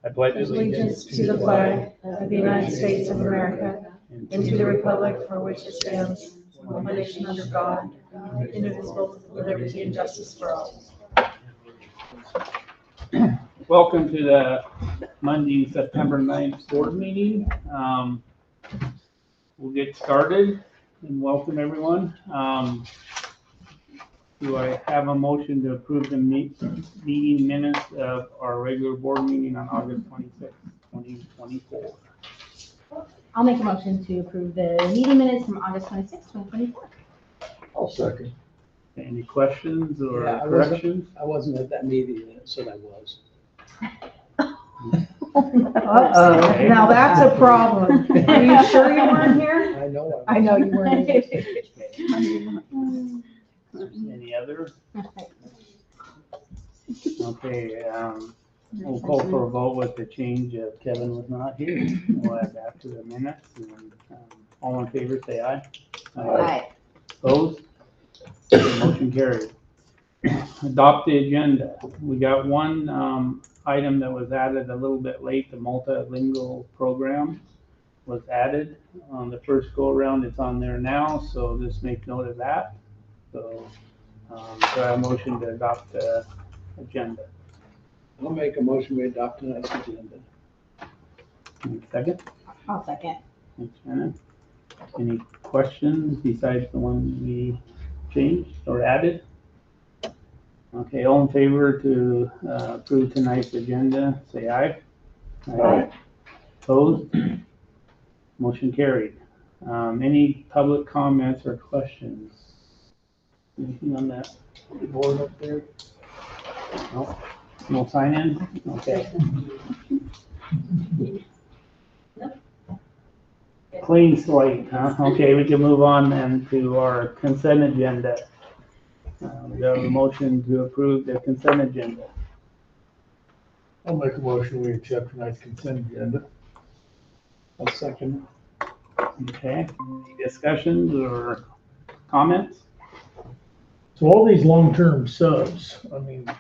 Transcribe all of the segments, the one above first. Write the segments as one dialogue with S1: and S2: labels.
S1: I pledge
S2: allegiance to the flag of the United States of America and to the republic for which it stands, one nation under God, indivisible, with liberty and justice for all.
S1: Welcome to the Monday, September 9th board meeting. We'll get started and welcome everyone. Do I have a motion to approve the meeting minutes of our regular board meeting on August 26th, 2024?
S3: I'll make a motion to approve the meeting minutes from August 26th, 2024.
S4: I'll second.
S1: Any questions or
S4: Yeah,
S1: corrections?
S4: I wasn't at that meeting, and it said I was.
S2: Uh-oh, now that's a problem. Are you sure you weren't here?
S4: I know.
S2: I know you weren't.
S1: Any other? Okay, we'll call for a vote with the change of Kevin was not here. We'll add that to the minutes. And, all in favor, say aye.
S3: Aye.
S1: Opposed? Motion carried. Adopt the agenda. We got one item that was added a little bit late. The multilingual program was added on the first go around. It's on there now, so just make note of that. So, I have a motion to adopt the agenda.
S4: I'll make a motion we adopt tonight's agenda.
S1: Second?
S3: I'll second.
S1: Thanks, Shannon. Any questions besides the one we changed or added? Okay, all in favor to approve tonight's agenda, say aye.
S3: Aye.
S1: Opposed? Motion carried. Any public comments or questions? Anything on that board up there? No? No sign in? Okay. Clean slate, huh? Okay, we can move on then to our consent agenda. We have a motion to approve the consent agenda.
S4: I'll make a motion we accept tonight's consent agenda. I'll second.
S1: Okay, any discussions or comments?
S5: So all these long-term subs, I mean,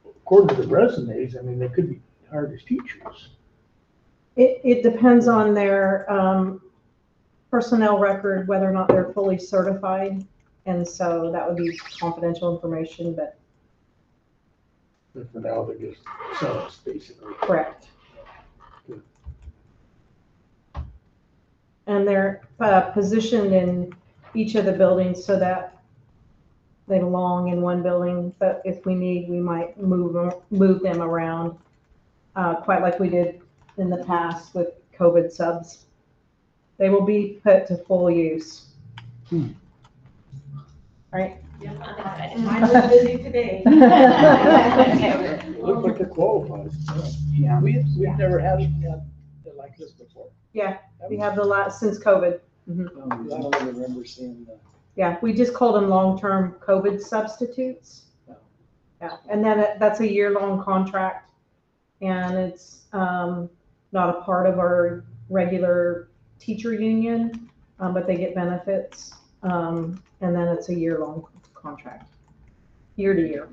S5: according to the resumes, I mean, they could be hired as teachers.
S2: It depends on their personnel record, whether or not they're fully certified. And so that would be confidential information, but
S5: But for now, they're just subs, basically.
S2: correct. And they're positioned in each of the buildings so that they belong in one building, but if we need, we might move them around, quite like we did in the past with COVID subs. They will be put to full use. Right?
S3: Mine was busy today.
S4: Look like they're qualified.
S1: Yeah.
S4: We've never had it like this before.
S2: Yeah, we have the last, since COVID.
S4: I don't even remember seeing the.
S2: Yeah, we just called them long-term COVID substitutes. Yeah, and then that's a year-long contract, and it's not a part of our regular teacher union, but they get benefits, and then it's a year-long contract, year to year.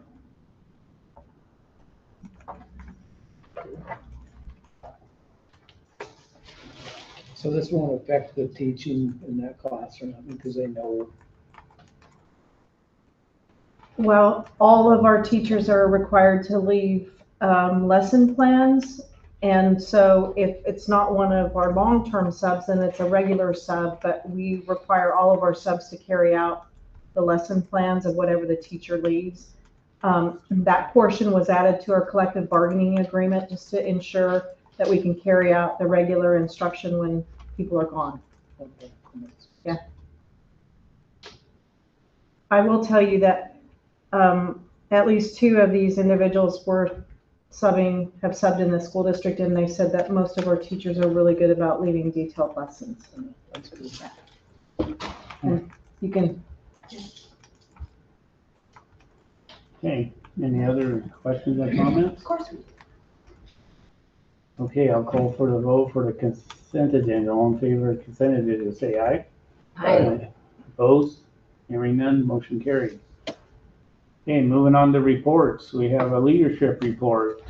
S4: So this won't affect the teaching in that class or nothing because they know.
S2: Well, all of our teachers are required to leave lesson plans. And so if it's not one of our long-term subs, then it's a regular sub, but we require all of our subs to carry out the lesson plans of whatever the teacher leaves. That portion was added to our collective bargaining agreement just to ensure that we can carry out the regular instruction when people are gone.
S4: Okay.
S2: Yeah. I will tell you that at least two of these individuals have subbed in the school district, and they said that most of our teachers are really good about leaving detailed lessons.
S4: That's good.
S2: And you can.
S1: Okay, any other questions or comments?
S3: Of course.
S1: Okay, I'll call for the vote for the consent agenda. All in favor of consent agenda, say aye.
S3: Aye.
S1: Opposed? Hearing none, motion carried. Okay, moving on to reports. We have a leadership report.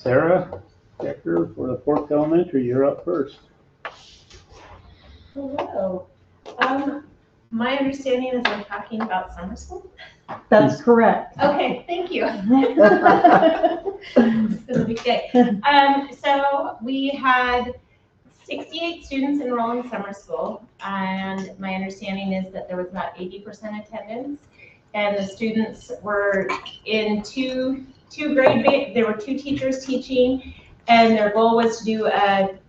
S1: Sarah Decker for the 4th Elementary, you're up first.
S6: Hello. My understanding is I'm talking about summer school.
S2: That's correct.
S6: Okay, thank you. It's been a big day. So we had 68 students enroll in summer school, and my understanding is that there was about 80% attendance. And the students were in two grade, there were 2 teachers teaching, and their goal was to do a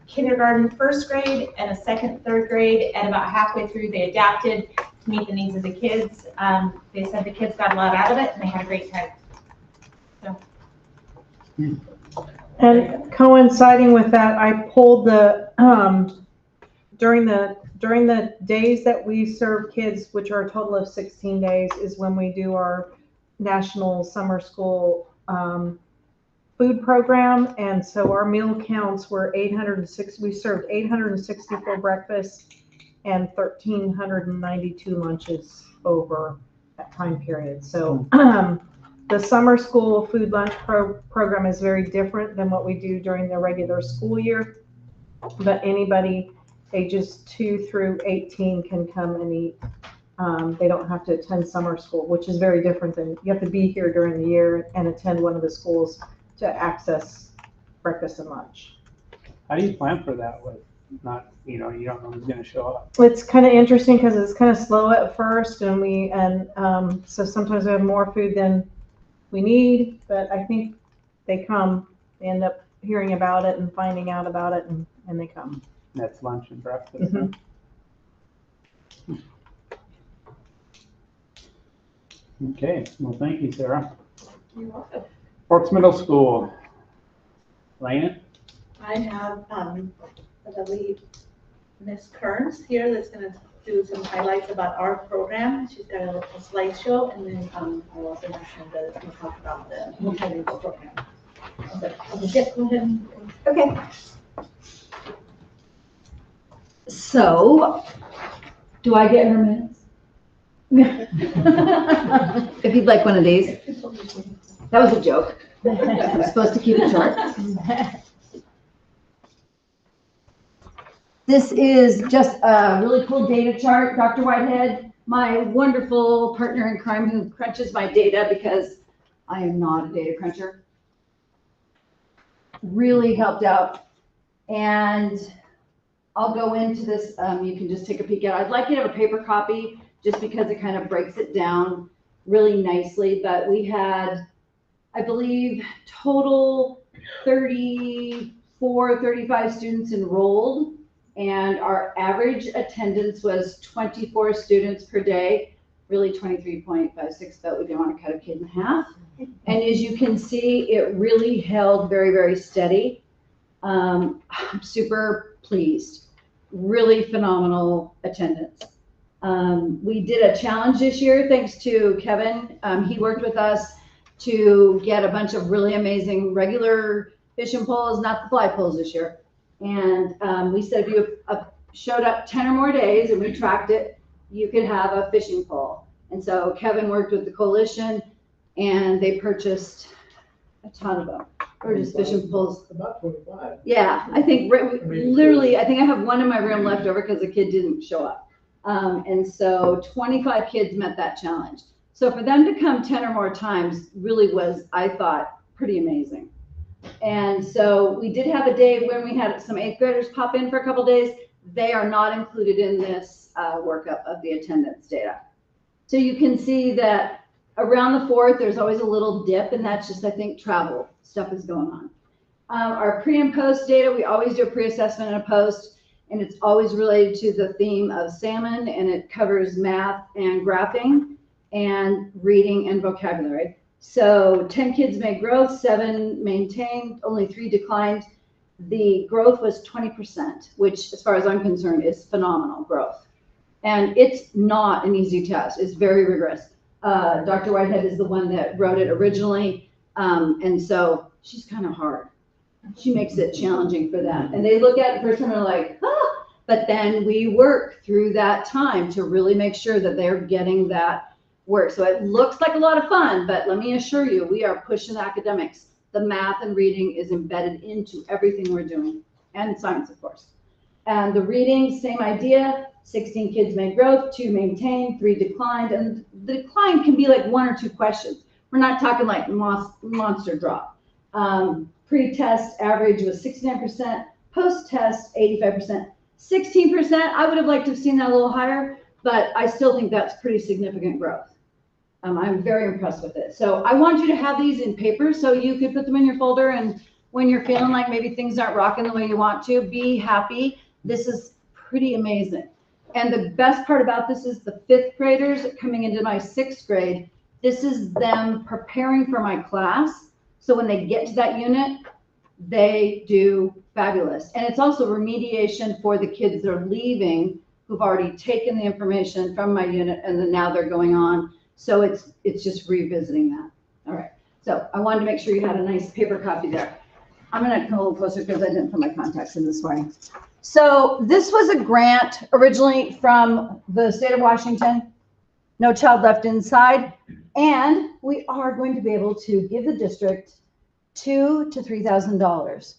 S6: kindergarten 1st grade and a 2nd, 3rd grade, and about halfway through they adapted to meet the needs of the kids. They said the kids got a lot out of it and they had a great time.
S2: And coinciding with that, I pulled the, during the days that we serve kids, which are a total of 16 days, is when we do our national summer school food program. And so our meal counts were 806, we served 864 breakfasts and 1,392 lunches over that time period. So the summer school food lunch program is very different than what we do during the regular school year, but anybody ages 2 through 18 can come and eat. They don't have to attend summer school, which is very different than, you have to be here during the year and attend one of the schools to access breakfast and lunch.
S1: How do you plan for that with not, you don't know who's gonna show up?
S2: It's kind of interesting because it's kind of slow at first, and so sometimes we have more food than we need, but I think they come, they end up hearing about it and finding out about it, and they come.
S1: That's lunch and breakfast.
S2: Mhm.
S1: Okay, well, thank you, Sarah.
S6: You're welcome.
S1: Forks Middle School. Lana?
S7: I have, I believe, Miss Kearns here that's gonna do some highlights about our program. She's got a little slideshow, and then, I'll also mention that it's gonna talk about the multilingual program. Yes, go ahead.
S8: Okay. So, do I get her minutes? If you'd like one of these. That was a joke. I'm supposed to keep it short. This is just a really cool data chart. Dr. Whitehead, my wonderful partner in crime who crunches my data because I am not a data cruncher, really helped out. And I'll go into this. You can just take a peek at it. I'd like you to have a paper copy just because it kind of breaks it down really nicely. But we had, I believe, total 34, 35 students enrolled, and our average attendance was 24 students per day, really 23.56, but we didn't want to cut a kid in half. And as you can see, it really held very, very steady. I'm super pleased. Really phenomenal attendance. We did a challenge this year, thanks to Kevin. He worked with us to get a bunch of really amazing regular fishing poles, not the fly poles this year. And we said if you showed up 10 or more days and we tracked it, you could have a fishing pole. And so Kevin worked with the coalition and they purchased a ton of them. Or just fishing poles.
S5: About 25.
S8: Yeah, I think literally, I think I have one in my room left over because the kid didn't show up. And so 25 kids met that challenge. So for them to come 10 or more times really was, I thought, pretty amazing. And so we did have a day when we had some 8th graders pop in for a couple days. They are not included in this workup of the attendance data. So you can see that around the 4th, there's always a little dip, and that's just, I think, travel stuff is going on. Our pre and post data, we always do a pre-assessment and a post, and it's always related to the theme of salmon, and it covers math and graphing and reading and vocabulary. So 10 kids made growth, 7 maintained, only 3 declined. The growth was 20%, which as far as I'm concerned is phenomenal growth. And it's not an easy test, it's very rigorous. Dr. Whitehead is the one that wrote it originally. And so she's kind of hard. She makes it challenging for them. And they look at it first and they're like, ah, but then we work through that time to really make sure that they're getting that work. So it looks like a lot of fun, but let me assure you, we are pushing academics the math and reading is embedded into everything we're doing, and science, of course. And the reading, same idea, 16 kids made growth, 2 maintained, 3 declined, and the decline can be like 1 or 2 questions. We're not talking like monster drop. Pre-test average was 69%, post-test 85%. 16%, I would have liked to have seen that a little higher, but I still think that's pretty significant growth. I'm very impressed with it. So I want you to have these in paper so you could put them in your folder, and when you're feeling like maybe things aren't rocking the way you want to, be happy. This is pretty amazing. And the best part about this is the 5th graders coming into my 6th grade. This is them preparing for my class. So when they get to that unit, they do fabulous. And it's also remediation for the kids that are leaving who've already taken the information from my unit and then now they're going on. So it's just revisiting that. All right. So I wanted to make sure you had a nice paper copy there. I'm going to come a little closer because I didn't put my contacts in this morning. So this was a grant originally from the state of Washington, No Child Left Inside. And we are going to be able to give the district $2,000 to $3,000.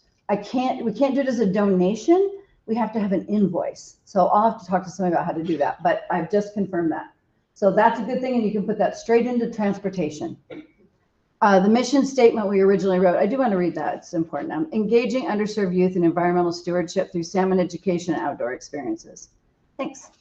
S8: We can't do it as a donation. We have to have an invoice. So I'll have to talk to somebody about how to do that, but I've just confirmed that. So that's a good thing, and you can put that straight into transportation. The mission statement we originally wrote, I do want to read that, it's important. Engaging underserved youth in environmental stewardship through salmon education and outdoor experiences. Thanks.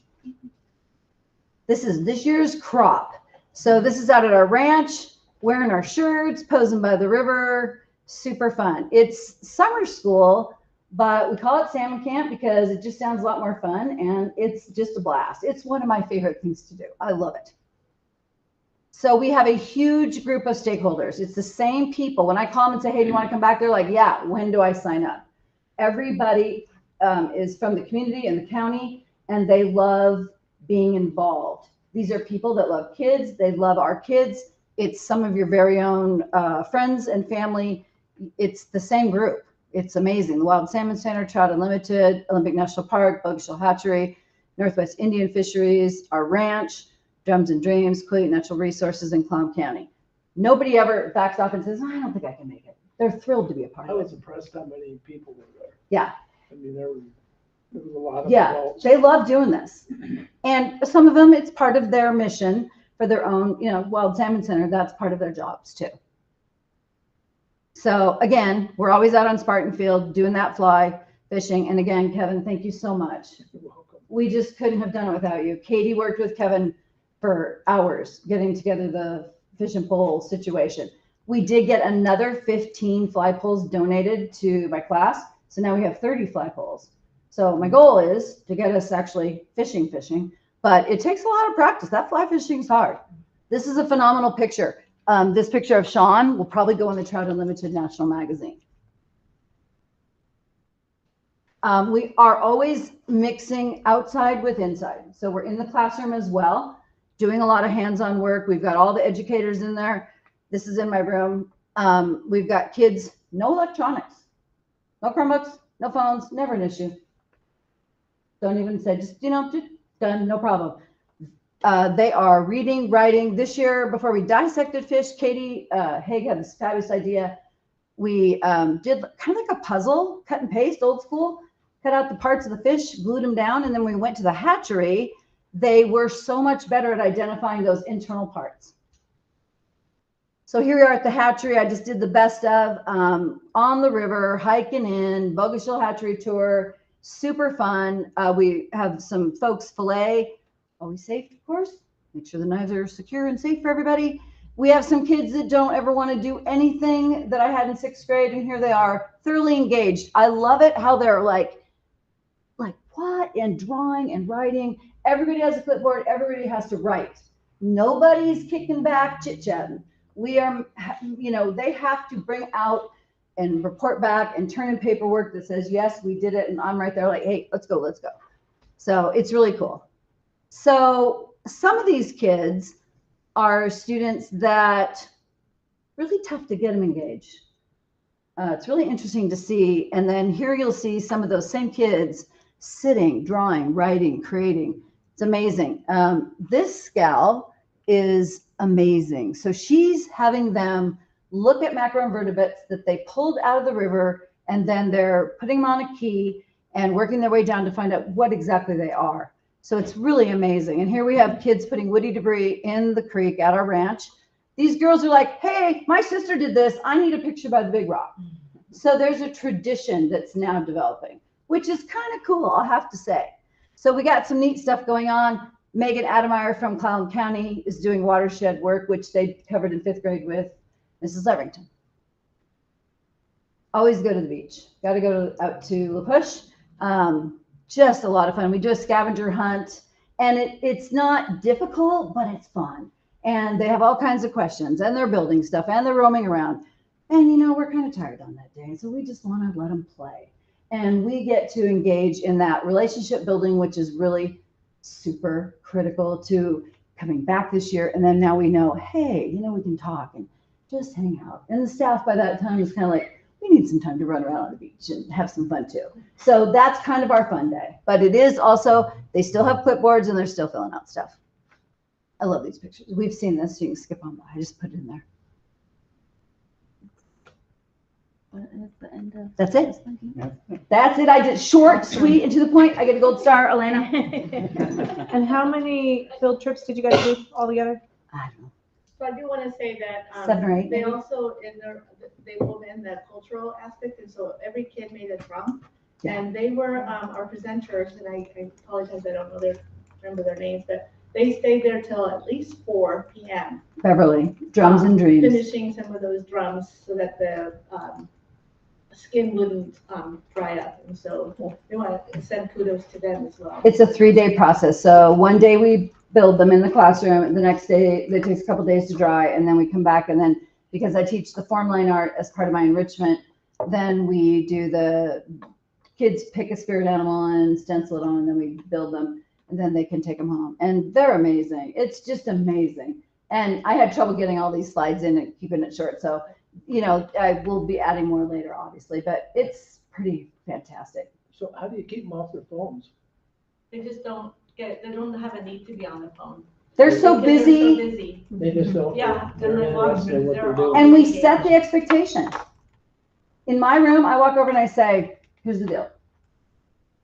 S8: This is this year's crop. So this is out at our ranch, wearing our shirts, posing by the river, super fun. It's summer school, but we call it salmon camp because it just sounds a lot more fun, and it's just a blast. It's one of my favorite things to do. I love it. So we have a huge group of stakeholders. It's the same people. When I call them and say, hey, do you want to come back? They're like, yeah, when do I sign up? Everybody is from the community and the county, and they love being involved. These are people that love kids. They love our kids. It's some of your very own friends and family. It's the same group. It's amazing. The Wild Salmon Center, Trout Unlimited, Olympic National Park, Bogueshell Hatchery, Northwest Indian Fisheries, our ranch, Drums and Dreams, Quileute Natural Resources in Clown County. Nobody ever backs off and says, oh, I don't think I can make it. They're thrilled to be a part
S5: I
S8: of it.
S5: was impressed how many people were there.
S8: Yeah.
S5: I mean, there was a lot of
S8: Yeah,
S5: adults.
S8: they love doing this. And some of them, it's part of their mission for their own, Wild Salmon Center, that's part of their jobs too. So again, we're always out on Spartan Field doing that fly fishing. And again, Kevin, thank you so much.
S5: You're welcome.
S8: We just couldn't have done it without you. Katie worked with Kevin for hours getting together the fish and pole situation. We did get another 15 fly poles donated to my class. So now we have 30 fly poles. So my goal is to get us actually fishing, but it takes a lot of practice. That fly fishing is hard. This is a phenomenal picture. This picture of Sean will probably go in the Trout Unlimited National Magazine. We are always mixing outside with inside. So we're in the classroom as well, doing a lot of hands-on work. We've got all the educators in there. This is in my room. We've got kids, no electronics, no Chromebooks, no phones, never an issue. Don't even say, just done, no problem. They are reading, writing. This year, before we dissected fish, Katie Haig had this fabulous idea. We did kind of like a puzzle, cut and paste, old school, cut out the parts of the fish, glued them down, and then we went to the hatchery. They were so much better at identifying those internal parts. So here we are at the hatchery. I just did the best of on the river, hiking in, Bogueshell Hatchery tour, super fun. We have some folks fillet. Always safe, of course. Make sure the knives are secure and safe for everybody. We have some kids that don't ever want to do anything that I had in 6th grade, and here they are, thoroughly engaged. I love it how they're like what? And drawing and writing. Everybody has a clipboard. Everybody has to write. Nobody's kicking back, chit-chatting. We are, they have to bring out and report back and turn in paperwork that says, yes, we did it. And I'm right there like, hey, let's go. So it's really cool. So some of these kids are students that really tough to get them engaged. It's really interesting to see. And then here you'll see some of those same kids sitting, drawing, writing, creating. It's amazing. This gal is amazing. So she's having them look at macroinvertebrates that they pulled out of the river, and then they're putting them on a key and working their way down to find out what exactly they are. So it's really amazing. And here we have kids putting woody debris in the creek at our ranch. These girls are like, hey, my sister did this. I need a picture by the big rock. So there's a tradition that's now developing, which is kind of cool, I'll have to say. So we got some neat stuff going on. Megan Ademeyer from Clallam County is doing watershed work, which they covered in 5th grade with Mrs. Everington. Always go to the beach. Got to go out to La Push. Just a lot of fun. We do a scavenger hunt, and it's not difficult, but it's fun. And they have all kinds of questions, and they're building stuff, and they're roaming around. And, you know, we're kind of tired on that day, so we just want to let them play. And we get to engage in that relationship building, which is really super critical to coming back this year. And then now we know, hey, you know, we can talk and just hang out. And the staff by that time is kind of like, we need some time to run around on the beach and have some fun too. So that's kind of our fun day. But it is also, they still have clipboards and they're still filling out stuff. I love these pictures. We've seen this, so you can skip on by. I just put it in there.
S3: What is the end of?
S8: That's it.
S1: Yeah.
S8: That's it. I did short, sweet, and to the point. I get a gold star, Elena.
S2: And how many field trips did you guys do altogether?
S8: I don't know.
S7: So I do want to say that
S8: 7 or 8.
S7: they
S8: maybe?
S7: also, they wove in the cultural aspect, and so every kid made a drum.
S8: Yeah.
S7: And they were our presenters, and I apologize, I don't remember their names, but they stayed there till at least 4 p.m.
S8: Beverly, drums and dreams.
S7: Finishing some of those drums so that the skin wouldn't dry up. And so we want to send kudos to them as well.
S8: It's a 3-day process. So one day we build them in the classroom, and the next day it takes a couple days to dry, and then we come back, and then because I teach the form line art as part of my enrichment, then we do the kids pick a spirit animal and stencil it on, and then we build them, and then they can take them home. And they're amazing. It's just amazing. And I had trouble getting all these slides in and keeping it short. So, you know, I will be adding more later, obviously, but it's pretty fantastic.
S5: So how do you keep them off their phones?
S7: They just don't they don't have a need to be on the phone.
S8: They're so
S7: Because
S8: busy.
S7: They're so busy.
S5: They just don't.
S7: Yeah,
S5: They're
S7: they're like
S5: interested in what they're
S7: they're
S5: doing.
S8: And we set the expectation. In my room, I walk over and I say, here's the deal.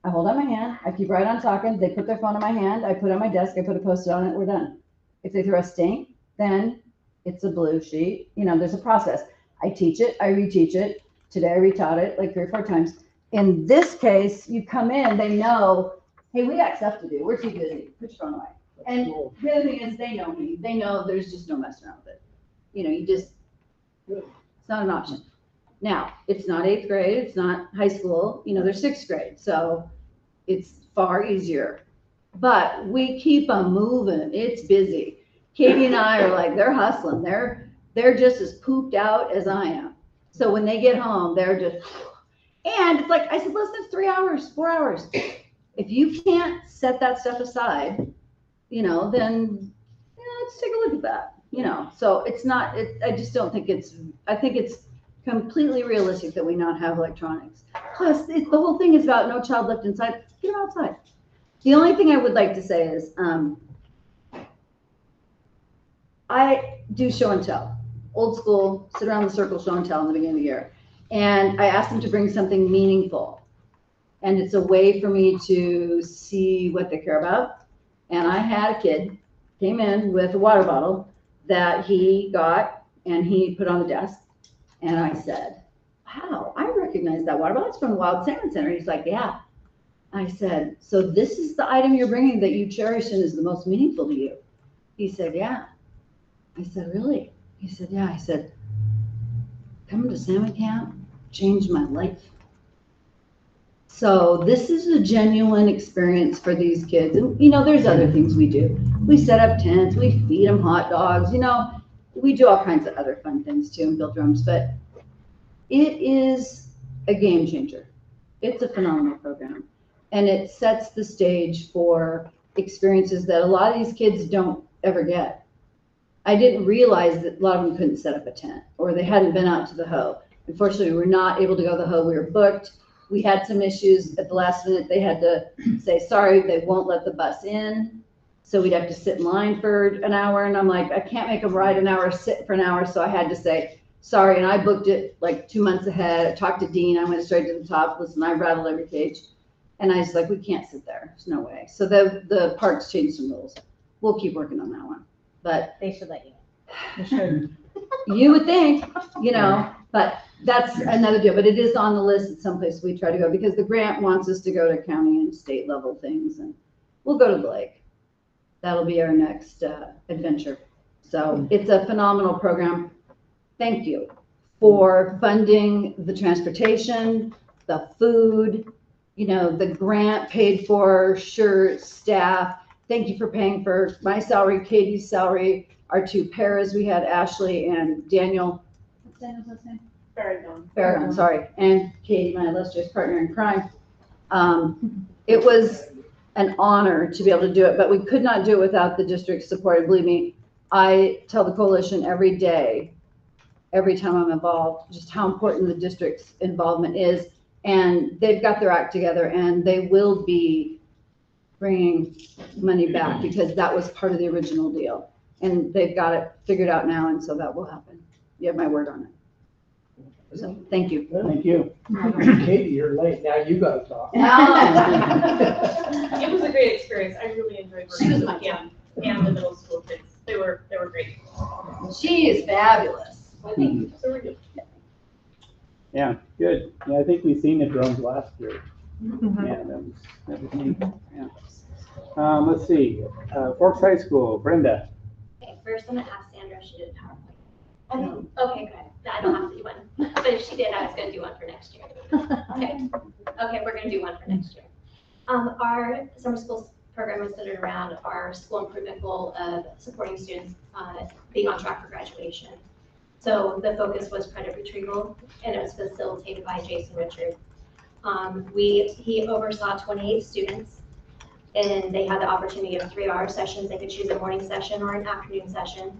S8: I hold out my hand, I keep right on talking, they put their phone in my hand, I put it on my desk, I put a Post-it on it, we're done. If they throw a stink, then it's a blue sheet. You know, there's a process. I teach it, I reteach it. Today I retaught it like 3 or 4 times. In this case, you come in, they know, hey, we got stuff to do. We're too busy. Put your phone away. And the other thing is they know me. They know there's just no messing around with it. You know, it's not an option. Now, it's not 8th grade. It's not high school. You know, they're 6th grade. So it's far easier. But we keep them moving. It's busy. Katie and I are like, they're hustling. They're just as pooped out as I am. So when they get home, they're just, and it's like, I said, listen, it's 3 hours, 4 hours. If you can't set that stuff aside, you know, then let's take a look at that, you know. So it's not, I just don't think I think it's completely realistic that we not have electronics. Plus, the whole thing is about no child left inside. Get them outside. The only thing I would like to say is I do show and tell. Old school, sit around the circle, show and tell in the beginning of the year. And I asked them to bring something meaningful. And it's a way for me to see what they care about. And I had a kid came in with a water bottle that he got and he put on the desk. And I said, wow, I recognize that water bottle. It's from the Wild Salmon Center. He's like, yeah. I said, so this is the item you're bringing that you cherish and is the most meaningful to you? He said, yeah. I said, really? He said, yeah. I said, coming to salmon camp changed my life. So this is a genuine experience for these kids. And, you know, there's other things we do. We set up tents, we feed them hot dogs, you know, we do all kinds of other fun things too and build drums, but it is a game changer. It's a phenomenal program. And it sets the stage for experiences that a lot of these kids don't ever get. I didn't realize that a lot of them couldn't set up a tent or they hadn't been out to the Hoe. Unfortunately, we were not able to go to the Hoe. We were booked. We had some issues at the last minute. They had to say, sorry, they won't let the bus in. So we'd have to sit in line for an hour. And I'm like, I can't make them ride an hour, sit for an hour. So I had to say, sorry, and I booked it like 2 months ahead. I talked to Dean, I went straight to the top, listen, I rattled every page. And I was like, we can't sit there, there's no way. So the parks changed some rules. We'll keep working on that one. But
S3: They should let you.
S2: You should.
S8: you would think, but that's another deal. But it is on the list at some place we try to go because the grant wants us to go to county and state level things, and we'll go to the lake. That'll be our next adventure. So it's a phenomenal program. Thank you for funding the transportation, the food, the grant paid for, shirts, staff. Thank you for paying for my salary, Katie's salary, our 2 paras. We had Ashley and Daniel. What's Daniel's last name? Farragon, sorry. And Katie, my illustrious partner in crime. It was an honor to be able to do it, but we could not do it without the district's support. And believe me, I tell the coalition every day, every time I'm involved, just how important the district's involvement is. And they've got their act together, and they will be bringing money back because that was part of the original deal. And they've got it figured out now, and so that will happen. You have my word on it. So, thank you.
S1: Thank you.
S5: Katie, you're late. Now you gotta talk.
S9: It was a great experience. I really enjoyed
S8: She was
S9: working
S8: my
S9: with Kim and the middle school kids. They were great.
S8: She is fabulous.
S9: So we're good.
S1: Yeah, good. Yeah, I think we've seen the drones last year.
S2: Mhm.
S1: Yeah, that was neat. Yeah. Let's see, Forks High School, Brenda.
S10: Okay, first I'm gonna ask Sandra if she did a PowerPoint. Okay, good. I don't have to do one, but if she did, I was gonna do one for next year. Okay, we're gonna do one for next year. Our summer school program is centered around our school improvement goal of supporting students being on track for graduation. So the focus was credit retrieval, and it was facilitated by Jason Richard. He oversaw 28 students, and they had the opportunity of 3-hour sessions. They could choose a morning session or an afternoon session.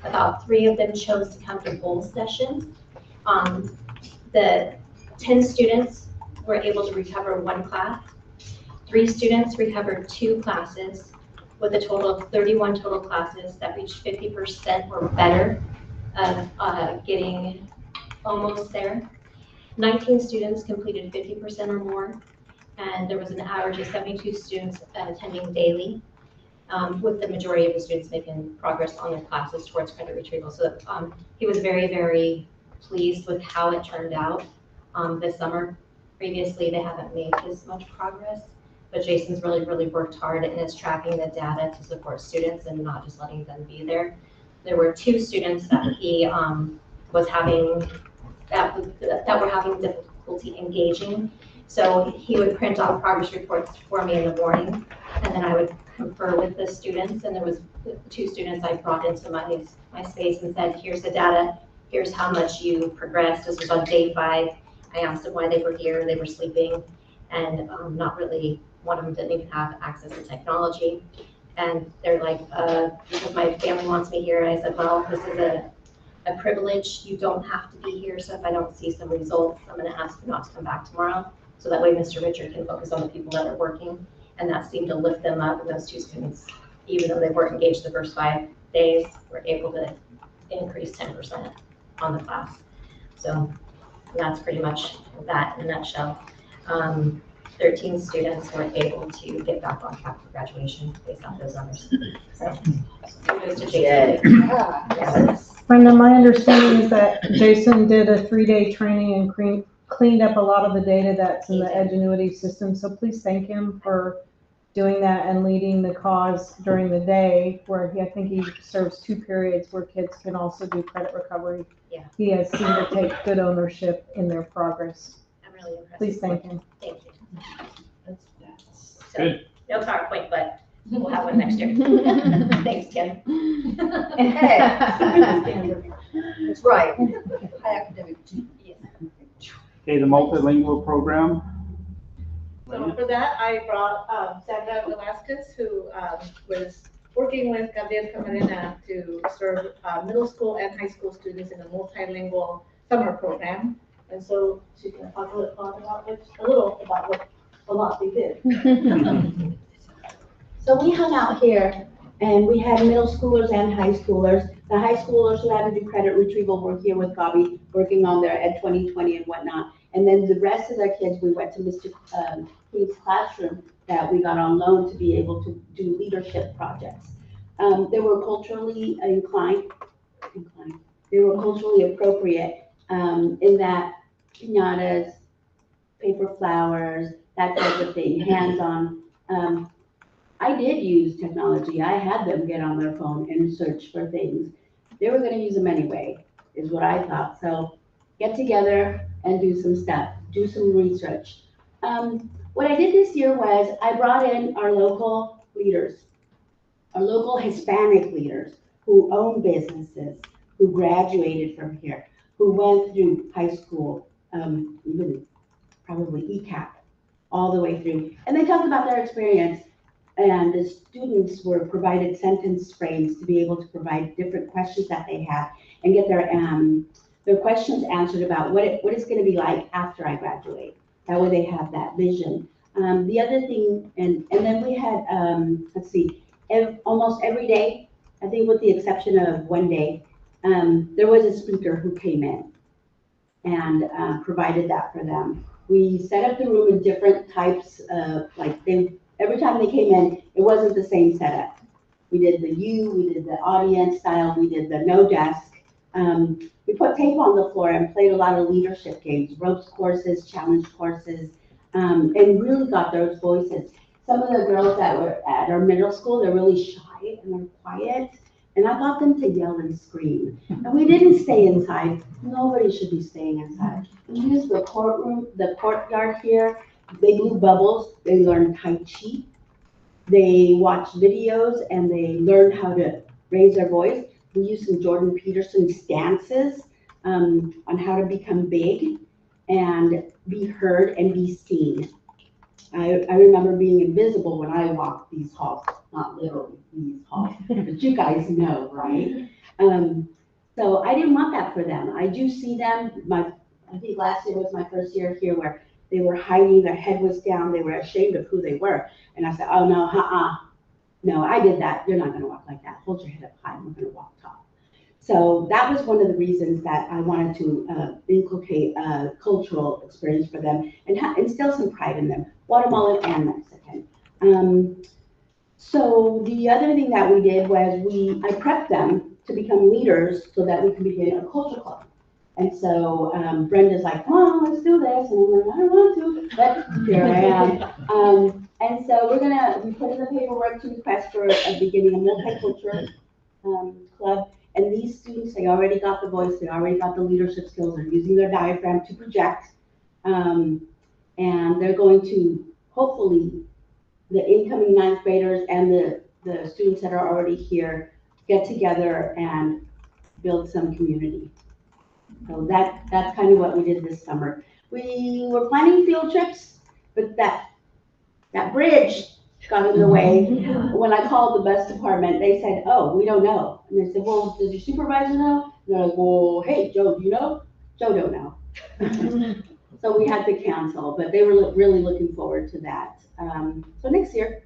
S10: About 3 of them chose to come to both sessions. The 10 students were able to recover 1 class. 3 students recovered 2 classes, with a total of 31 total classes that reached 50% or better of getting almost there. 19 students completed 50% or more, and there was an average of 72 students attending daily, with the majority of the students making progress on their classes towards credit retrieval. So he was very, very pleased with how it turned out this summer. Previously, they haven't made as much progress, but Jason's really, really worked hard and is tracking the data to support students and not just letting them be there. There were 2 students that he was having, that were having difficulty engaging. So he would print out progress reports for me in the morning, and then I would confer with the students. And there was 2 students I brought into my space and said, here's the data, here's how much you progressed. This was on day 5. I asked them why they were here, they were sleeping, and not really, one of them didn't even have access to technology. And they're like, because my family wants me here. And I said, well, this is a privilege. You don't have to be here. So if I don't see some results, I'm gonna ask you not to come back tomorrow. So that way Mr. Richard can focus on the people that are working. And that seemed to lift them up. And those 2 students, even though they weren't engaged the first 5 days, were able to increase 10% on the class. So that's pretty much that in a nutshell. 13 students were able to get back on track for graduation based on those numbers. So kudos to Jason. Yes.
S2: Brenda, my understanding is that Jason did a 3-day training and cleaned up a lot of the data that's in the Edgenuity system. So please thank him for doing that and leading the cause during the day, where I think he serves 2 periods where kids can also do credit recovery.
S10: Yeah.
S2: He has seemed to take good ownership in their progress.
S10: I'm really impressed.
S2: Please thank him.
S10: Thank you. So,
S1: Good.
S10: no PowerPoint, but we'll have one next year. Thanks, Kim.
S8: Hey. That's right. High academic.
S1: Okay, the multilingual program.
S7: So for that, I brought Sandra Velasquez, who was working with Gabriel Camarena to serve middle school and high school students in a multilingual summer program. And so she's going to talk a little about a lot they did.
S11: So we hung out here and we had middle schoolers and high schoolers. The high schoolers who had to do credit retrieval were here with Bobby, working on their Ed 2020 and whatnot. And then the rest of the kids, we went to Mr. King's classroom that we got on loan to be able to do leadership projects. They were culturally inclined. They were culturally appropriate in that pinatas, paper flowers, that type of thing, hands-on. I did use technology. I had them get on their phone and search for things. They were going to use them anyway, is what I thought. So get together and do some stuff, do some research. What I did this year was I brought in our local leaders, our local Hispanic leaders who own businesses, who graduated from here, who went through high school, even probably ECAP, all the way through. And they talked about their experience. And the students were provided sentence frames to be able to provide different questions that they had and get their questions answered about what it's going to be like after I graduate. That way they have that vision. The other thing, and then we had, let's see, almost every day, I think with the exception of one day, there was a speaker who came in and provided that for them. We set up the room in different types of, every time they came in, it wasn't the same setup. We did the U, we did the audience style, we did the no desk. We put tape on the floor and played a lot of leadership games, ropes courses, challenge courses, and really got those voices. Some of the girls that were at our middle school, they're really shy and they're quiet. And I got them to yell and scream. And we didn't stay inside. Nobody should be staying inside. We used the courtyard here. They blew bubbles. They learned Tai Chi. They watched videos and they learned how to raise their voice. We used some Jordan Peterson stances on how to become big and be heard and be seen. I remember being invisible when I walked these halls, not literally these halls, but you guys know, right? So I didn't want that for them. I do see them, I think last year was my first year here where they were hiding, their head was down, they were ashamed of who they were. And I said, oh no, no, I did that. You're not gonna walk like that. Hold your head up high, we're gonna walk tall. So that was one of the reasons that I wanted to inculcate a cultural experience for them and instill some pride in them, Guatemalan and Mexican. So the other thing that we did was I prepped them to become leaders so that we could begin a culture club. And so Brenda's like, come on, let's do this. And I'm like, I don't want to, but here I am. And so we put in the paperwork to request for beginning a multicultural club. And these students, they already got the voice, they already got the leadership skills, they're using their diaphragm to project. And they're going to, hopefully, the incoming ninth graders and the students that are already here get together and build some community. So that's kind of what we did this summer. We were planning field trips, but that bridge got in the way. When I called the bus department, they said, oh, we don't know. And they said, well, does your supervisor know? And they're like, well, hey, Joe, do you know? Joe don't know. So we had to cancel, but they were really looking forward to that. So next year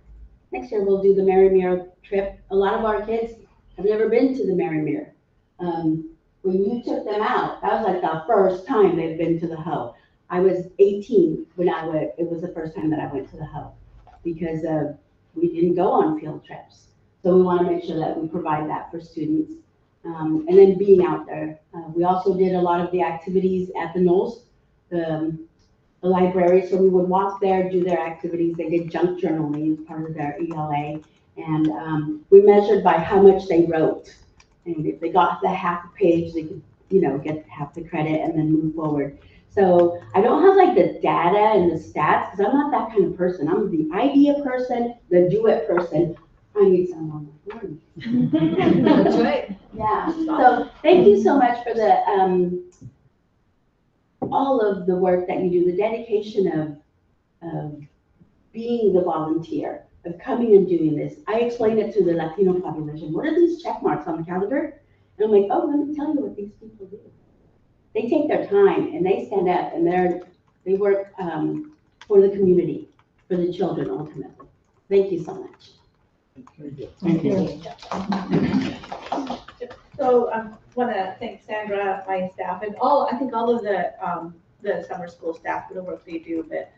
S11: we'll do the Merrimere trip. A lot of our kids have never been to the Merrimere. When you took them out, that was like the first time they've been to the Ho. I was 18 when it was the first time that I went to the Ho because we didn't go on field trips. So we want to make sure that we provide that for students. And then being out there. We also did a lot of the activities at the Knolls, the library. So we would walk there, do their activities. They did junk journaling as part of their ELA. And we measured by how much they wrote. And if they got the half a page, they could, get half the credit and then move forward. So I don't have like the data and the stats because I'm not that kind of person. I'm the idea person, the do it person. I need someone like me.
S8: That's right.
S11: Yeah. So thank you so much for the all of the work that you do, the dedication of being the volunteer, of coming and doing this. I explained it to the Latino population. What are these check marks on the calendar? And I'm like, oh, let me tell you what these people do. They take their time and they stand up and they work for the community, for the children ultimately. Thank you so much.
S4: Very good.
S1: Thank you.
S7: So I want to thank Sandra, my staff, and I think all of the summer school staff for the work they do. But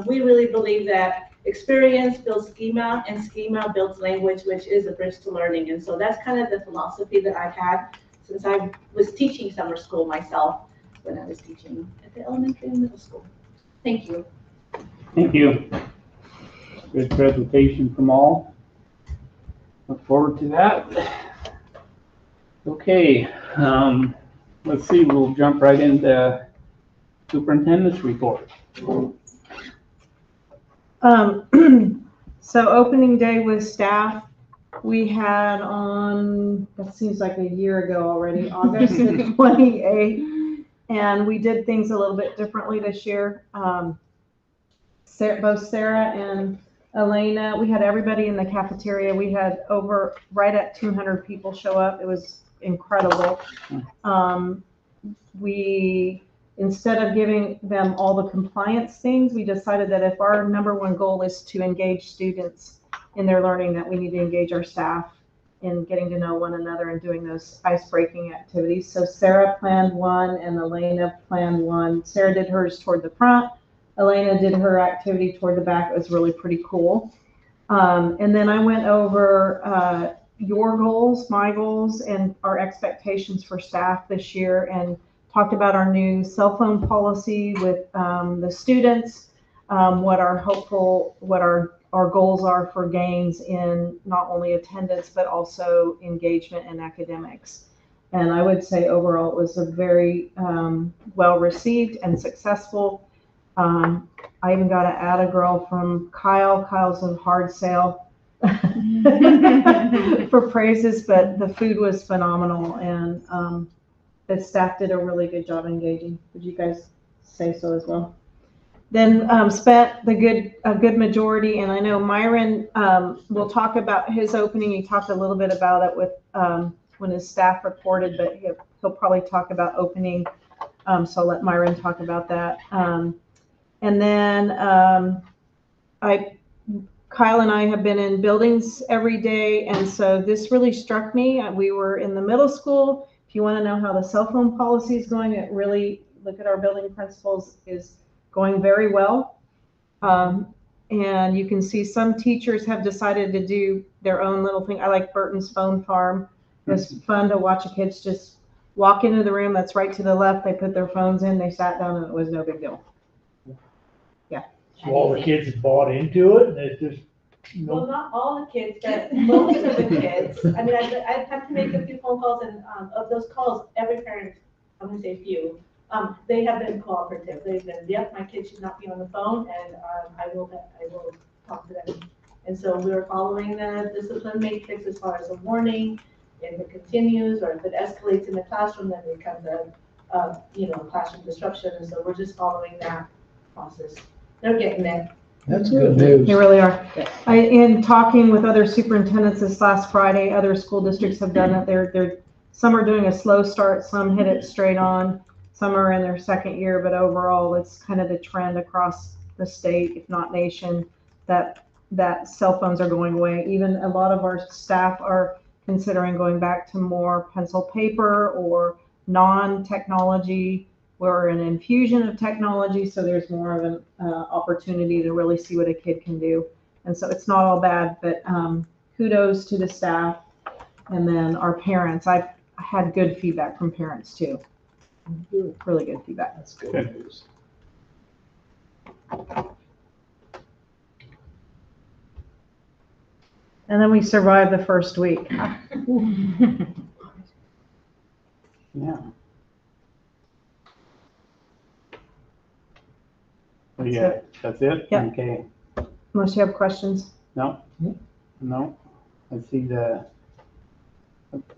S7: we really believe that experience builds schema and schema builds language, which is a bridge to learning. And so that's kind of the philosophy that I've had since I was teaching summer school myself when I was teaching at the elementary and middle school. Thank you.
S1: Thank you. Good presentation from all. Look forward to that. Okay, let's see, we'll jump right into superintendent's report.
S2: So opening day with staff, we had on, that seems like a year ago already, August the 28th. And we did things a little bit differently this year. Both Sarah and Elena, we had everybody in the cafeteria. We had right at 200 people show up. It was incredible. Instead of giving them all the compliance things, we decided that if our number one goal is to engage students in their learning, that we need to engage our staff in getting to know one another and doing those ice-breaking activities. So Sarah planned one and Elena planned one. Sarah did hers toward the front. Elena did her activity toward the back. It was really pretty cool. And then I went over your goals, my goals, and our expectations for staff this year, and talked about our new cell phone policy with the students, what our goals are for gains in not only attendance, but also engagement and academics. And I would say overall it was a very well received and successful. I even got an atta girl from Kyle. Kyle's a hard sale for praises, but the food was phenomenal, and the staff did a really good job engaging. Would you guys say so as well? Then spent a good majority, and I know Myron will talk about his opening. He talked a little bit about it with when his staff reported, but he'll probably talk about opening. So I'll let Myron talk about that. And then Kyle and I have been in buildings every day, and so this really struck me. We were in the middle school. If you want to know how the cell phone policy is going, it really, look at our building principals, is going very well. And you can see some teachers have decided to do their own little thing. I like Burton's Phone Farm. It was fun to watch the kids just walk into the room that's right to the left. They put their phones in, they sat down, and it was no big deal. Yeah.
S5: So all the kids bought into it, and it's just,
S7: Well, not all the kids, but most of the kids. I mean, I've had to make a few phone calls, and of those calls, every parent, I'm gonna say few, they have been cooperative. They've been, yep, my kid should not be on the phone, and I will talk to them. And so we're following the discipline matrix as far as a warning. If it continues, or if it escalates in the classroom, then it becomes a classroom disruption. And so we're just following that process. They're getting there.
S4: That's good news.
S2: They really are. In talking with other superintendents this last Friday, other school districts have done it. Some are doing a slow start, some hit it straight on, some are in their second year, but overall, it's kind of the trend across the state, if not nation, that cell phones are going away. Even a lot of our staff are considering going back to more pencil paper or non-technology. We're an infusion of technology, so there's more of an opportunity to really see what a kid can do. And so it's not all bad, but kudos to the staff. And then our parents, I've had good feedback from parents too. Really good feedback.
S4: That's good news.
S2: And then we survived the first week.
S1: Yeah. So yeah, that's it?
S2: Yep.
S1: Okay.
S2: Unless you have questions.
S1: No? I see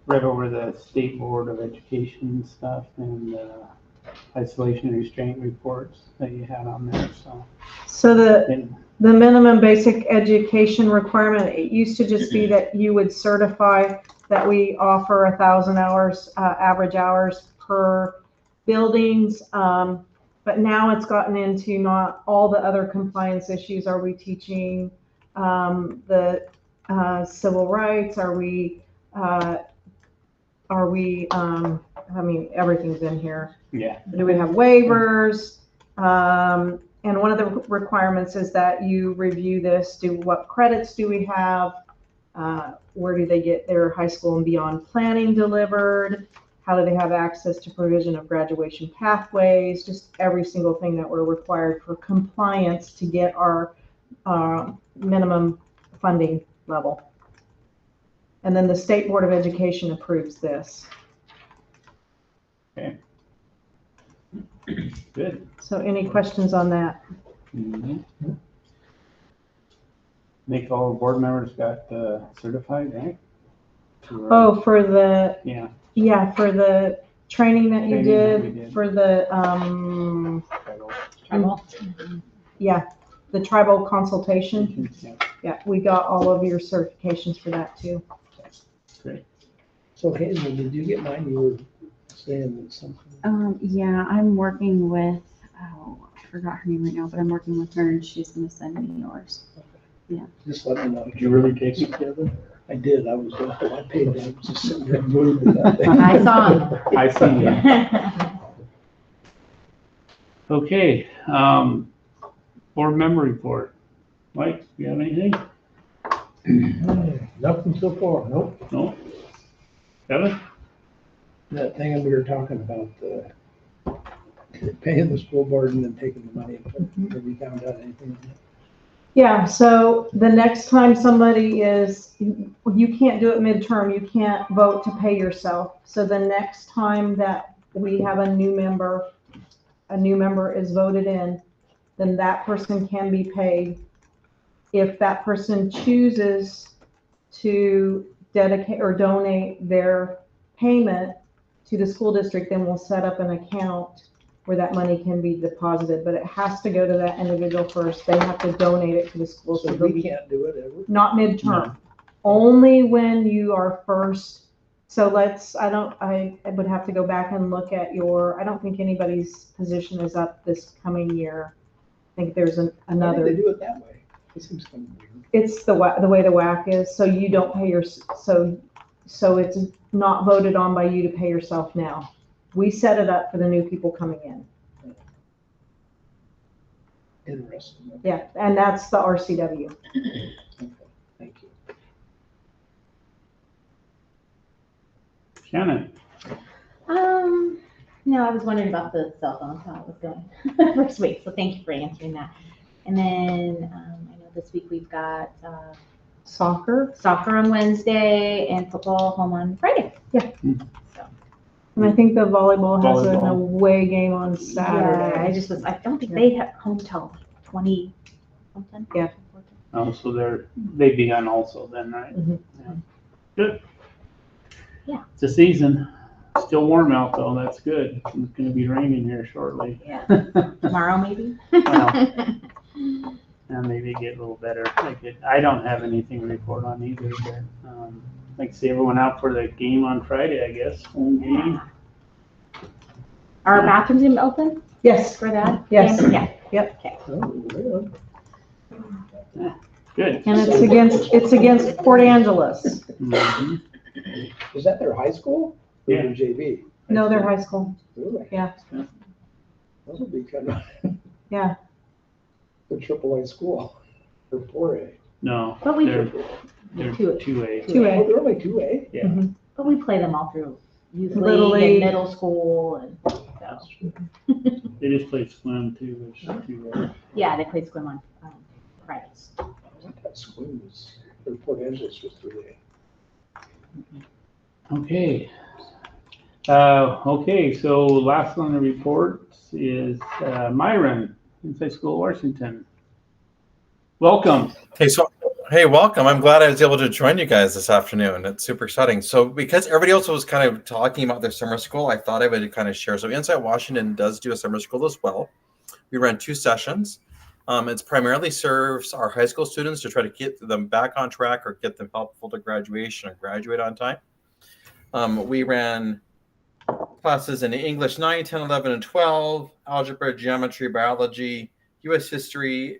S1: read over the State Board of Education stuff and isolation and restraint reports that you had on there, so.
S2: So the minimum basic education requirement, it used to just be that you would certify that we offer 1,000 hours, average hours per buildings. But now it's gotten into not all the other compliance issues. Are we teaching the civil rights? Are we, I mean, everything's in here.
S1: Yeah.
S2: Do we have waivers? And one of the requirements is that you review this. What credits do we have? Where do they get their high school and beyond planning delivered? How do they have access to provision of graduation pathways? Just every single thing that we're required for compliance to get our minimum funding level. And then the State Board of Education approves this.
S1: Okay. Good.
S2: So any questions on that?
S1: Mm-hmm. Think all the board members got certified, right?
S2: Oh, for the,
S1: Yeah.
S2: yeah, for the training that you
S1: Training that we
S2: did,
S1: did.
S2: for the,
S3: Tribal.
S2: yeah, the tribal consultation.
S1: Yeah.
S2: Yeah, we got all of your certifications for that too.
S1: Great.
S5: So Hazel, did you get mine? You were saying something.
S12: Yeah, I'm working with, oh, I forgot her name right now, but I'm working with her and she's gonna send me yours.
S5: Just let me know.
S4: Did you really take it, Kevin?
S5: I did. I was, I paid. I was just sitting there moving with that thing.
S3: I saw him.
S1: I see you. Okay, board member report. Mike, you have anything?
S5: Nothing so far, nope.
S1: No? Kevin?
S5: That thing we were talking about, paying the school board and then taking the money. Have you found out anything?
S2: Yeah, so the next time somebody is, you can't do it midterm, you can't vote to pay yourself. So the next time that we have a new member is voted in, then that person can be paid. If that person chooses to dedicate or donate their payment to the school district, then we'll set up an account where that money can be deposited, but it has to go to that individual first. They have to donate it to the school.
S5: So we can't do it ever?
S2: Not midterm, only when you are first. So I would have to go back and look at I don't think anybody's position is up this coming year. I think there's another.
S5: Why did they do it that way? It seems kind of weird.
S2: It's the way the WAC is, so you don't pay so it's not voted on by you to pay yourself now. We set it up for the new people coming in.
S5: Interesting.
S2: Yeah, and that's the RCW.
S5: Okay, thank you.
S1: Shannon?
S3: No, I was wondering about the cell phone, how it was going first week, so thank you for answering that. And then, I know this week we've got,
S2: Soccer.
S3: soccer on Wednesday and football home on Friday.
S2: Yeah.
S1: Hmm.
S3: So,
S2: And I think the volleyball has an
S1: Volleyball.
S2: away game on Saturday.
S3: yeah, I don't think they have home till 20 something.
S2: Yeah.
S1: Oh, so they've begun also then, right?
S2: Mhm.
S1: Yeah. Good.
S3: Yeah.
S1: It's a season. Still warm out though, that's good. It's gonna be raining here shortly.
S3: Yeah. Tomorrow maybe.
S1: Well, and maybe get a little better. I don't have anything to report on either, but, like to see everyone out for the game on Friday, I guess, home game.
S3: Are our bathrooms even open
S2: Yes.
S3: for that?
S2: Yes.
S3: Yeah.
S5: Oh, really?
S1: Good.
S2: And it's against Port Angeles.
S1: Mhm.
S5: Is that their high school? Or
S1: Yeah.
S5: their JV?
S2: No, they're high school.
S5: Really?
S2: Yeah.
S5: That would be kind of
S2: Yeah.
S5: the AAA school or 4A.
S1: No,
S3: But we
S1: they're
S3: Two-
S1: 2A.
S2: 2A.
S5: Oh, they're only 2A?
S1: Yeah.
S2: Mhm.
S3: But we play them all through youth
S2: Little
S3: league and
S2: league.
S3: middle school and so.
S1: They just play swim too, which is 2A.
S3: Yeah, they play swim on Fridays.
S5: I thought that swim was, or Port Angeles was 3A.
S1: Okay. Okay, so last on the reports is Myron, Inside School Washington. Welcome.
S13: Hey, welcome. I'm glad I was able to join you guys this afternoon. It's super exciting. So because everybody else was kind of talking about their summer school, I thought I would kind of share. So Inside Washington does do a summer school as well. We run 2 sessions. It primarily serves our high school students to try to get them back on track or get them helpful to graduation or graduate on time. We ran classes in English 9, 10, 11, and 12, algebra, geometry, biology, U.S. history,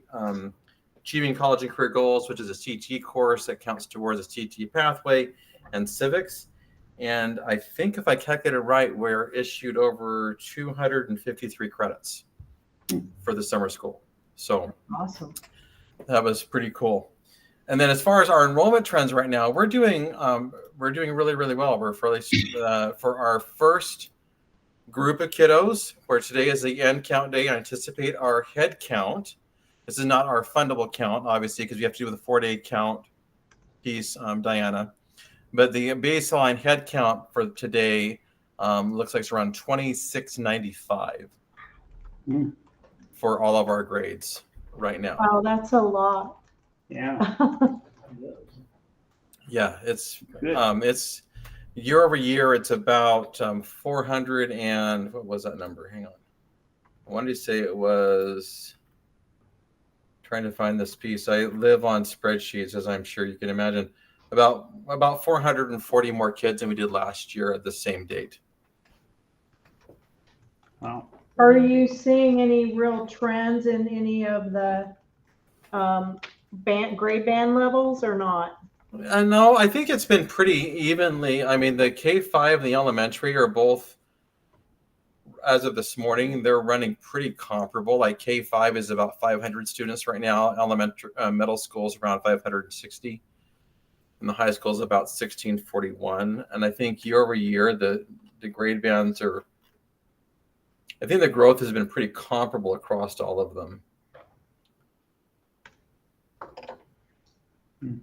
S13: Achieving College and Career Goals, which is a CT course that counts towards a CT pathway, and civics. And I think if I calculated right, we're issued over 253 credits for the summer school. So
S2: Awesome.
S13: that was pretty cool. And then as far as our enrollment trends right now, we're doing really, really well. We're fairly for our first group of kiddos, where today is the end count day. I anticipate our head count. This is not our fundable count, obviously, because we have to do the 4-day count piece, Diana. But the baseline head count for today looks like it's around 2695 for all of our grades right now.
S2: Wow, that's a lot.
S1: Yeah.
S13: Yeah, it's year over year. It's about 400 and what was that number? Hang on, I wanted to say it was. Trying to find this piece. I live on spreadsheets, as I'm sure you can imagine. About 440 more kids than we did last year at the same date.
S1: Wow.
S2: Are you seeing any real trends in any of the grade band levels or not?
S13: No, I think it's been pretty evenly. I mean, the K-5 and the elementary are both, as of this morning, they're running pretty comparable. Like K-5 is about 500 students right now. Elementary, middle school is around 560. And the high school is about 1641. And I think year over year, the grade bands are, I think the growth has been pretty comparable across all of them.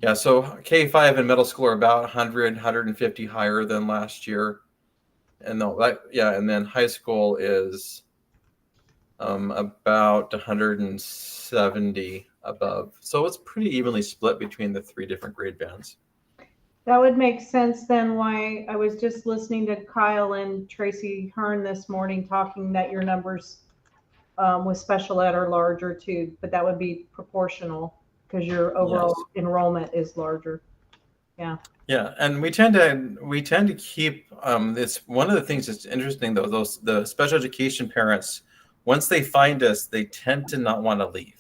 S13: Yeah, so K-5 and middle school are about 100, 150 higher than last year. And and then high school is about 170 above. So it's pretty evenly split between the three different grade bands.
S2: That would make sense then why I was just listening to Kyle and Tracy Hearn this morning talking that your numbers with special ed are larger too, but that would be proportional because your overall enrollment is larger. Yeah.
S13: Yeah, and we tend to keep this. One of the things that's interesting though, the special education parents, once they find us, they tend to not want to leave.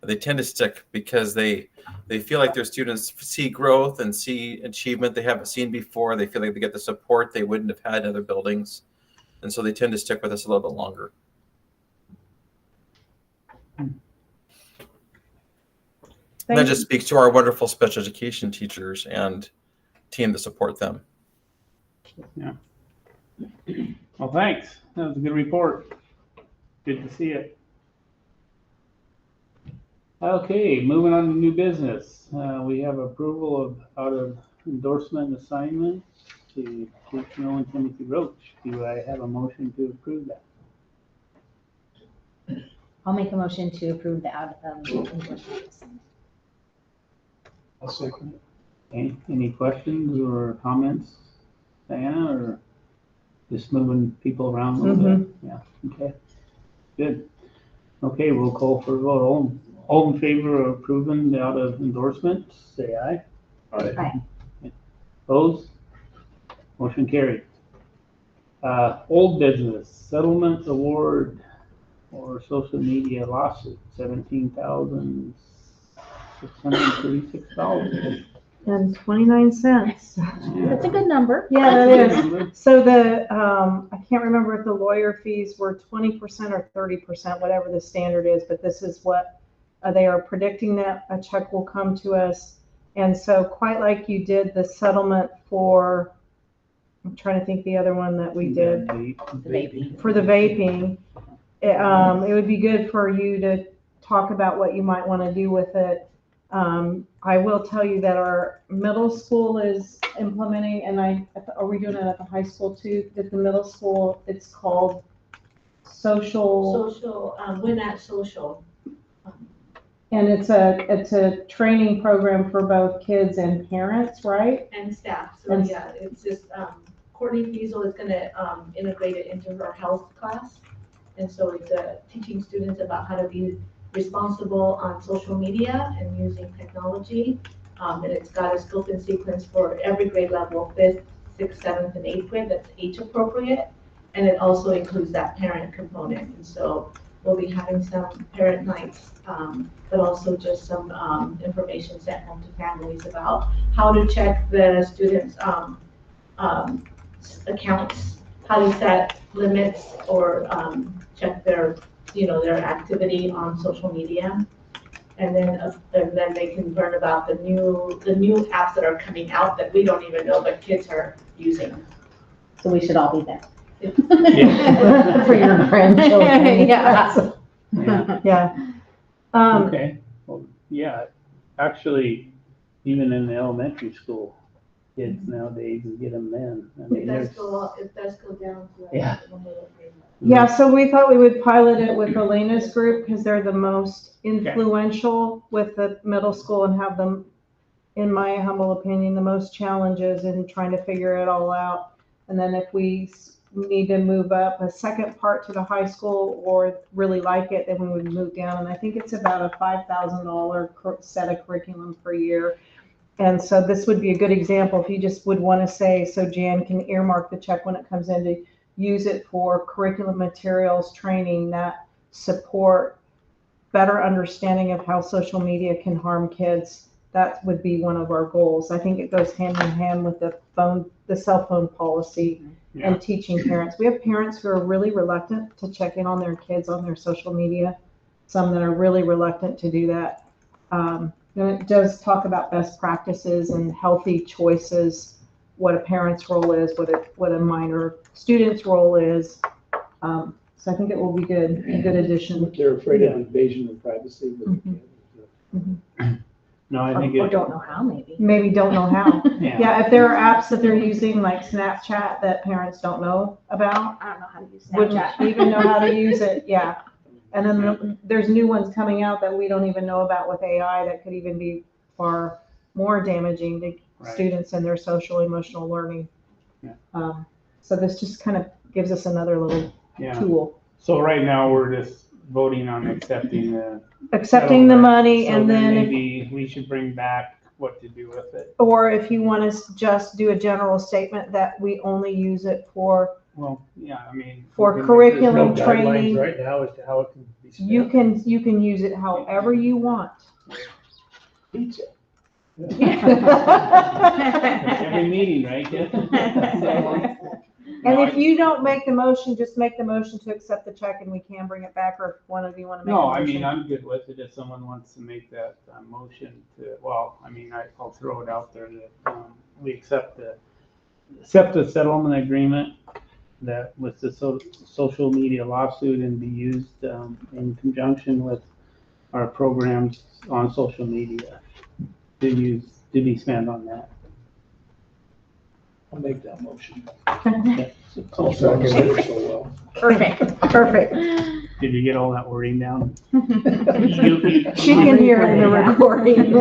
S13: They tend to stick because they feel like their students see growth and see achievement they haven't seen before. They feel like they get the support they wouldn't have had in other buildings, and so they tend to stick with us a little bit longer. And that just speaks to our wonderful special education teachers and team to support them.
S1: Yeah. Well, thanks. That was a good report. Good to see it. Okay, moving on to new business. We have approval out of endorsement assignment to Kate Snow and Timothy Roach. Do I have a motion to approve that?
S3: I'll make a motion to approve the endorsement.
S4: I'll second it.
S1: Okay, any questions or comments, Diana, or just moving people around a little bit? Yeah, okay, good. Okay, we'll call for a vote. All in favor of approving the out of endorsement, say aye.
S3: Aye.
S1: Opposed? Motion carried. Old business settlement award or social media lawsuit, $17,636.
S2: And 29 cents.
S3: That's a good number.
S2: Yeah, that is. So I can't remember if the lawyer fees were 20% or 30%, whatever the standard is, but this is what they are predicting that a check will come to us. And so quite like you did the settlement for, I'm trying to think the other one that we did. For the vaping. It would be good for you to talk about what you might want to do with it. I will tell you that our middle school is implementing, and are we doing it at the high school too? At the middle school, it's called social.
S7: We're not social.
S2: And it's a training program for both kids and parents, right?
S7: And staff. So yeah, it's just Courtney Fiesel is gonna integrate it into her health class. And so it's teaching students about how to be responsible on social media and using technology. And it's got a scope and sequence for every grade level, 5th, 6th, 7th, and 8th grade that's age appropriate. And it also includes that parent component. And so we'll be having some parent nights, but also just some information sent home to families about how to check the students' accounts, how to set limits or check their, their activity on social media. And then they can learn about the new apps that are coming out that we don't even know, but kids are using.
S3: So we should all be there.
S2: For your grandchildren.
S3: Yeah.
S2: Yeah.
S1: Okay, well, yeah, actually, even in the elementary school, kids nowadays, you get them then. I mean,
S7: It does
S1: there's,
S7: go up, it does go down to.
S1: Yeah.
S2: Yeah, so we thought we would pilot it with Elena's group because they're the most influential with the middle school and have them, in my humble opinion, the most challenges in trying to figure it all out. And then if we need to move up a second part to the high school or really like it, then we would move down. And I think it's about a $5,000 set of curriculum per year. And so this would be a good example if you just would want to say, so Jan can earmark the check when it comes in to use it for curriculum materials, training that support better understanding of how social media can harm kids. That would be one of our goals. I think it goes hand in hand with the cell phone policy and teaching parents. We have parents who are really reluctant to check in on their kids on their social media. Some that are really reluctant to do that. It does talk about best practices and healthy choices, what a parent's role is, what a minor student's role is. So I think it will be good, a good addition.
S5: They're afraid of invasion of privacy.
S1: no, I think
S3: Or
S1: it,
S3: don't know how, maybe.
S2: Maybe don't know how.
S1: yeah,
S2: Yeah, if there are apps that they're using like Snapchat that parents don't know about,
S3: I don't know how to use
S2: wouldn't
S3: Snapchat.
S2: even know how to use it, yeah. And then there's new ones coming out that we don't even know about with AI that could even be far more damaging to students and their social emotional learning.
S1: Yeah.
S2: So this just kind of gives us another little
S1: yeah.
S2: tool.
S1: So right now, we're just voting on accepting the.
S2: Accepting the money
S1: So
S2: and then,
S1: maybe we should bring back what to do with it.
S2: or if you want to just do a general statement that we only use it for
S1: Well, yeah, I mean.
S2: For
S1: we can-
S2: curriculum
S5: There's no
S2: training.
S5: guidelines right now as to how it can be spent.
S2: you can use it however you want.
S5: Pizza.
S1: Every meeting, right? Ken?
S2: And
S1: No,
S2: if you don't make the motion, just make the motion to accept the check and we can bring it back, or if one of you want to make a
S1: No,
S2: motion.
S1: I mean, I'm good with it if someone wants to make that motion to, well, I mean, I'll throw it out there that we accept the settlement agreement that with the social media lawsuit and be used in conjunction with our programs on social media to be spent on that.
S5: I'll make that motion.
S1: Okay.
S5: I'll second it so well.
S2: Perfect.
S1: Did you get all that wording down?
S2: She can hear in the recording.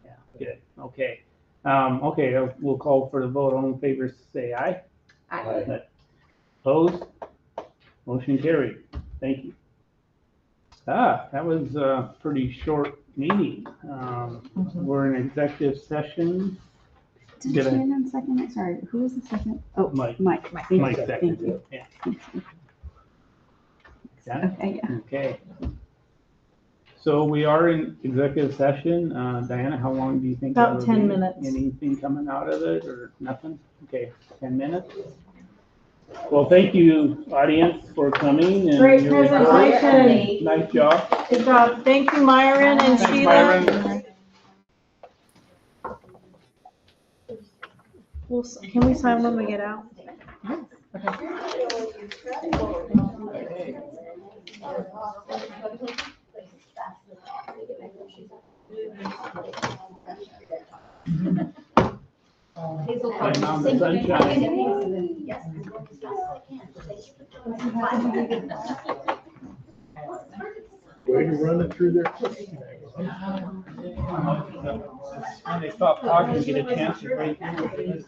S1: Yeah, good, okay. Okay, we'll call for the vote. All in favor, say aye.
S5: Aye.
S1: Opposed? Motion carried. Thank you. That was a pretty short meeting. We're in executive session.
S12: Did
S1: Did I-
S12: Shannon second it? Sorry, who was the second? Oh,
S1: Mike.
S12: Mike. Thank you.
S1: Mike
S12: Thank
S1: seconded
S12: you.
S1: it, yeah. Yeah.
S12: Okay, yeah.
S1: Okay. So we are in executive session. Diana, how long do you think?
S2: About
S1: that'll
S2: 10
S1: be?
S2: minutes.
S1: Anything coming out of it or nothing? Okay, 10 minutes. Well, thank you, audience, for coming. And
S2: Great
S1: your report.
S2: presentation.
S1: Nice job.
S2: Good job. Thank you, Myron and
S1: Thanks,
S2: Sheila.
S1: Myron.
S2: Can we sign when we get out?
S1: I'm on the sunshine.
S5: Way to run it through there quick.
S1: When they stop talking, get a chance to break in.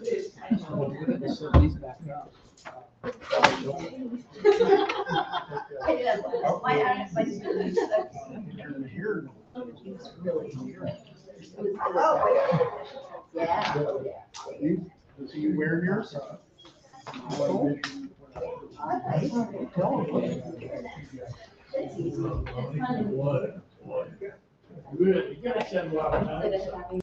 S5: Is he wearing yours? What? Good, you gotta send a lot of time.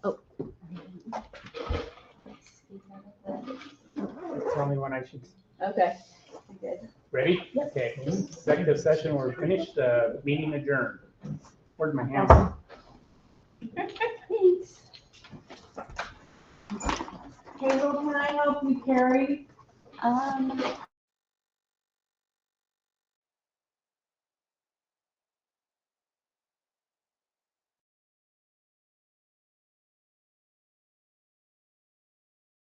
S3: Oh.
S1: Tell me when I should,
S11: Okay. Good.
S1: ready? Okay, executive session, we're finished, meeting adjourned. Where's my hammer?
S11: Thanks.
S2: Hazel, can I help you carry?